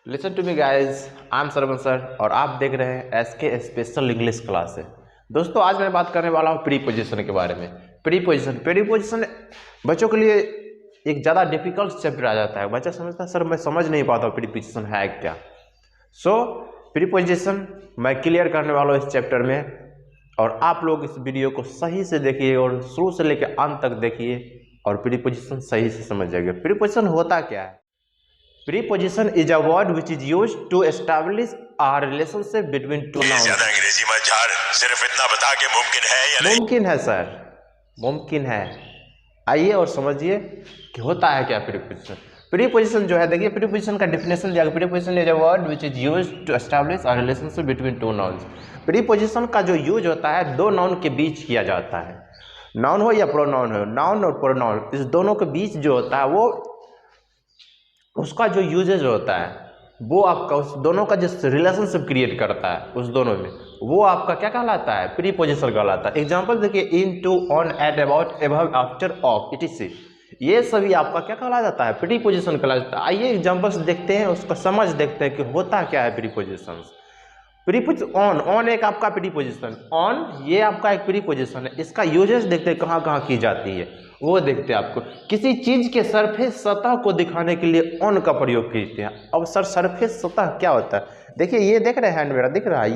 Listen to me guys, I'm Sarvan sir और आप देख रहे हैं SK स्पेशल इंग्लिश क्लास है। दोस्तों आज मैं बात करने वाला हूँ प्रीपोजिशन के बारे में। प्रीपोजिशन बच्चों के लिए एक ज़्यादा डिफिकल्ट चैप्टर आ जाता है। बच्चा समझता है सर मैं समझ नहीं पाता प्रीपोजिशन है क्या। प्रीपोजिशन मैं क्लियर करने वाला हूँ इस चैप्टर में, और आप लोग इस वीडियो को सही से देखिए और शुरू से लेकर अंत तक देखिए और प्रीपोजिशन सही से समझ जाएगा। प्रीपोजिशन होता क्या है? Preposition is a word which is used to establish a relationship between two nouns. ज्यादा अंग्रेजी मत झाड़, सिर्फ इतना बता के मुमकिन है या नहीं? मुमकिन है सर, मुमकिन है। आइए और समझिए कि होता है क्या प्रीपोजिशन। प्रीपोजिशन जो है, देखिए प्रीपोजिशन का डेफिनेशन दिया। Preposition is a word which is used to establish a relationship between two nouns. Preposition का जो यूज होता है दो नाउन के बीच किया जाता है। नाउन हो या प्रोनाउन हो, नाउन और प्रोनाउन इस दोनों के बीच जो होता है वो उसका जो यूजेज होता है वो आपका उस दोनों का जो रिलेशनशिप क्रिएट करता है उस दोनों में, वो आपका क्या कहलाता है? प्रीपोजिशन कहलाता है। एग्जांपल देखिए, in, to, on, at, about, above, after, of, it, ये सभी आपका क्या कहला जाता है? प्रीपोजिशन कहलाता है। आइए एग्जांपल्स देखते हैं, उसका समझ देखते हैं कि होता क्या है प्रीपोजिशन। ऑन एक आपका प्रीपोजिशन, ऑन ये आपका एक प्रीपोजिशन है। इसका यूजेस देखते हैं कहाँ कहाँ की जाती है, वो देखते हैं। आपको किसी चीज के सरफेस सतह को दिखाने के लिए ऑन का प्रयोग करते हैं। अब सर सरफेस सतह क्या होता है? देखिए ये देख रहे हैं, हैंड मेरा दिख रहा है,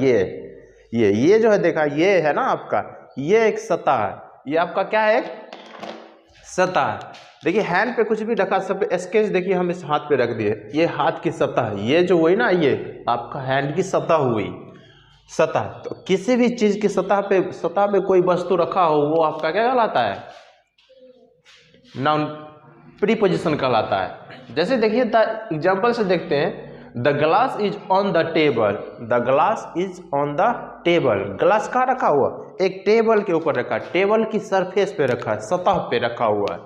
ये जो है देखा, ये है ना आपका, ये एक सतह है, ये आपका क्या है? सतह है। देखिए हैंड पे कुछ भी रखा, सब स्केच देखिए हम इस हाथ पे रख दिए, ये हाथ की सतह, ये जो हुई ना ये आपका हैंड की सतह हुई, सतह। तो किसी भी चीज की सतह पे कोई वस्तु रखा हो वो आपका क्या कहलाता है? नाउन, प्रीपोजिशन कहलाता है। जैसे देखिए द एग्जाम्पल से देखते हैं, the glass is on the table, the glass is on the table. Glass कहाँ रखा हुआ? एक टेबल के ऊपर रखा, टेबल की सरफेस पे रखा है, सतह पे रखा हुआ है।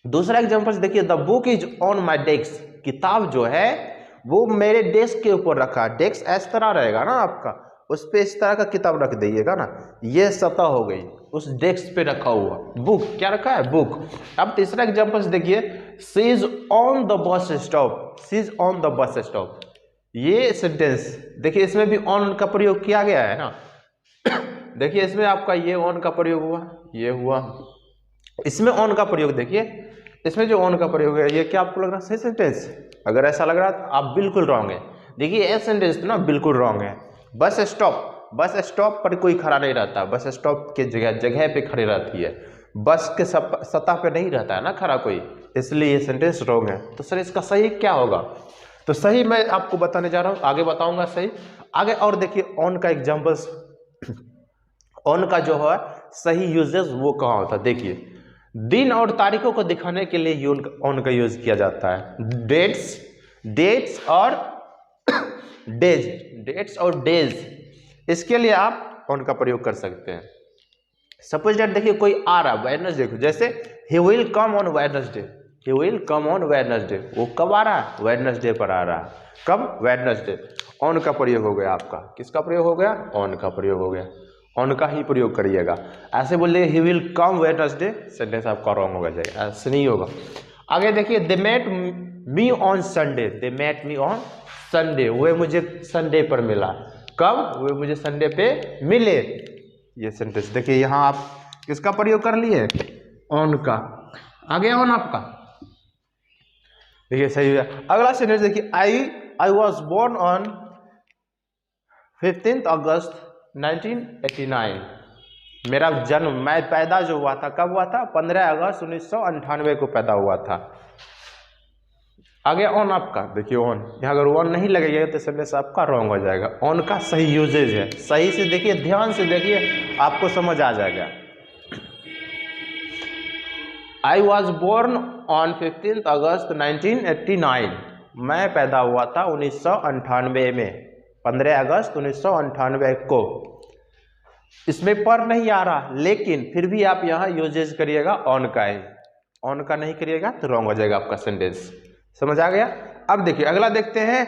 दूसरा एग्जाम्पल देखिए, the book is on my desk, किताब जो है वो मेरे डेस्क के ऊपर रखा। डेस्क इस तरह रहेगा ना आपका, उस पर इस तरह का किताब रख दीजिएगा ना, ये सतह हो गई, उस डेस्क पे रखा हुआ। बुक क्या रखा है? बुक। अब तीसरा एग्जांपल देखिए, she is on the bus stop, she is on the bus stop. ये सेंटेंस देखिए, इसमें भी ऑन का प्रयोग किया गया है ना। देखिए इसमें आपका ये ऑन का प्रयोग हुआ, ये हुआ, इसमें ऑन का प्रयोग देखिए, इसमें जो ऑन का प्रयोग है, ये क्या आपको लग रहा है सही सेंटेंस? अगर ऐसा लग रहा है तो आप बिल्कुल रॉन्ग है। देखिए ये सेंटेंस ना बिल्कुल रॉन्ग है। बस स्टॉप पर कोई खड़ा नहीं रहता, बस स्टॉप के जगह पे खड़ी रहती है, बस के सतह पे नहीं रहता है ना खड़ा कोई, इसलिए ये सेंटेंस रॉन्ग है। तो सर इसका सही क्या होगा? तो सही मैं आपको बताने जा रहा हूँ, आगे बताऊंगा सही आगे। और देखिए ऑन का एग्जाम्पल्स, ऑन का जो है सही यूजेस वो कहाँ होता है? देखिए दिन और तारीखों को दिखाने के लिए ऑन का यूज किया जाता है। डेट्स और डेज, इसके लिए आप ऑन का प्रयोग कर सकते हैं। सपोज दैट देखिए कोई आ रहा है वेडनेसडे को, जैसे ही will come on Wednesday, he will come on Wednesday, वो कब आ रहा है? वेडनेसडे पर आ रहा है। कब? वेडनेसडे। ऑन का प्रयोग हो गया आपका, किसका प्रयोग हो गया? ऑन का प्रयोग हो गया। ऑन का ही प्रयोग करिएगा। ऐसे बोलिए he will come Wednesday, sentence आपका रॉन्ग हो जाएगा, ऐसे नहीं होगा। आगे देखिए, they met me on Sunday, they met me on Sunday, वे मुझे संडे पर मिला। कब? वे मुझे संडे पे मिले। ये सेंटेंस देखिए यहाँ आप किसका प्रयोग कर लिए? ऑन का। आगे ऑन आपका देखिए सही है। अगला सेंटेंस देखिए, आई वॉज बोर्न ऑन 15 अगस्त 1989, मेरा जन्म, मैं पैदा जो हुआ था, कब हुआ था? 15 अगस्त 1998 को पैदा हुआ था। आगे ऑन आपका देखिए, ऑन यहाँ अगर ऑन नहीं लगेगा तो सेंटेंस आपका रॉन्ग हो जाएगा। ऑन का सही यूजेज है, सही से देखिए, ध्यान से देखिए, आपको समझ आ जाएगा। आई वॉज बोर्न ऑन 15 अगस्त 1989, मैं पैदा हुआ था 1998 में, 15 अगस्त 1998 को। इसमें पर नहीं आ रहा, लेकिन फिर भी आप यहाँ यूजेज करिएगा ऑन का ही। ऑन का नहीं करिएगा तो रॉन्ग हो जाएगा आपका सेंटेंस। समझ आ गया? अब देखिए अगला देखते हैं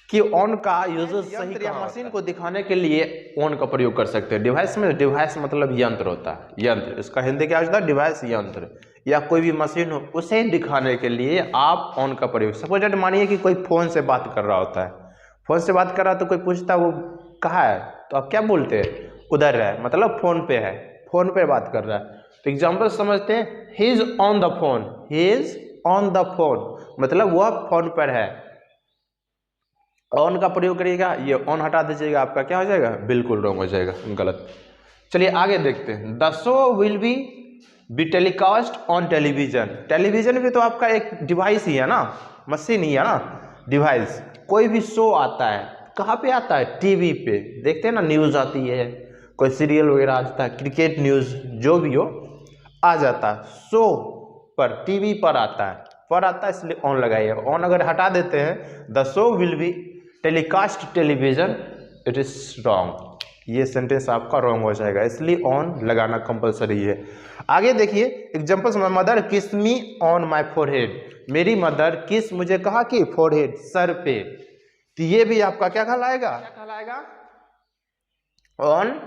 कि ऑन का यूजेज सही या मशीन को दिखाने के लिए ऑन का प्रयोग कर सकते हैं। डिवाइस में, डिवाइस मतलब यंत्र होता है, यंत्र, इसका हिंदी क्या होता है? डिवाइस, यंत्र। या कोई भी मशीन हो, उसे दिखाने के लिए आप ऑन का प्रयोग। सपोज दैट मानिए कि कोई फ़ोन से बात कर रहा होता है, फ़ोन से बात कर रहा है तो कोई पूछता है वो कहाँ है, तो आप क्या बोलते हैं, उधर है, मतलब फ़ोन पे है, फ़ोन पे बात कर रहा है। तो एग्जाम्पल समझते हैं, he is on the phone, he is on the phone, मतलब वह फोन पर है। ऑन का प्रयोग करिएगा, ये ऑन हटा दीजिएगा, आपका क्या हो जाएगा, बिल्कुल रॉन्ग हो जाएगा, गलत। चलिए आगे देखते हैं। The show will be telecast on television. Television भी तो आपका एक डिवाइस ही है ना, मशीन ही है ना, डिवाइस। कोई भी शो आता है, कहाँ पे आता है, टीवी पे। देखते हैं ना, न्यूज़ आती है, कोई सीरियल वगैरह आ जाता है, क्रिकेट न्यूज़ जो भी हो आ जाता है, शो पर टीवी पर आता है, इसलिए ऑन लगाइए। ऑन अगर हटा देते हैं, the show will be telecast television, it is wrong, ये सेंटेंस आपका रॉन्ग हो जाएगा, इसलिए ऑन लगाना कंपलसरी है। आगे देखिए एग्जांपल्स, माय मदर किस मी ऑन माय फोरहेड। मेरी मदर किस मुझे कहा कि फोरहेड, सर पे, तो ये भी आपका क्या कहलाएगा, ऑन।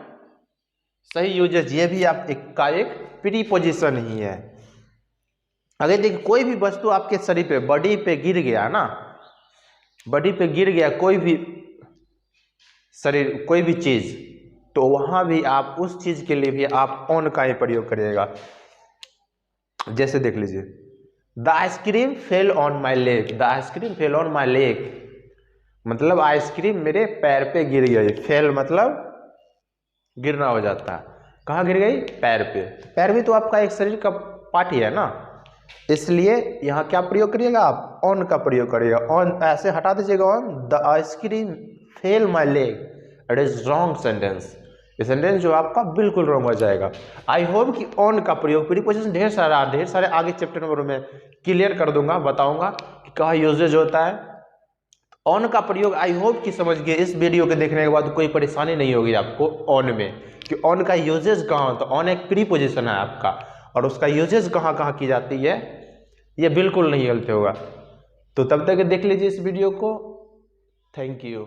सही यूजेज, ये भी आप एक प्रीपोजिशन ही है। अगर देखिए कोई भी वस्तु आपके शरीर पे, बॉडी पे गिर गया ना, बॉडी पे गिर गया कोई भी शरीर, कोई भी चीज, तो वहां भी आप उस चीज के लिए भी आप ऑन का ही प्रयोग करिएगा। जैसे देख लीजिए, the ice cream fell on my leg, the ice cream fell on my leg, मतलब आइसक्रीम मेरे पैर पे गिर गई। फेल मतलब गिरना हो जाता है, कहाँ गिर गई, पैर पे। पैर भी तो आपका एक शरीर का पार्ट ही है ना, इसलिए यहाँ क्या प्रयोग करिएगा, आप ऑन का प्रयोग करिएगा। ऑन ऐसे हटा दीजिएगा, on the ice cream fail my leg, it is wrong sentence, ये सेंटेंस जो आपका बिल्कुल रॉन्ग हो जाएगा। आई होप कि ऑन का प्रयोग, प्रीपोजिशन ढेर सारे आगे चैप्टर नंबर में क्लियर कर दूंगा, बताऊंगा कि कहाँ यूजेज होता है। ऑन का प्रयोग आई होप कि समझ गए। इस वीडियो के देखने के बाद कोई परेशानी नहीं होगी आपको ऑन में, कि ऑन का यूजेज कहाँ होता है। ऑन एक प्रीपोजिशन है आपका, और उसका यूजेज कहाँ कहाँ की जाती है, ये बिल्कुल नहीं गलत होगा। तो तब तक देख लीजिए इस वीडियो को। Thank you.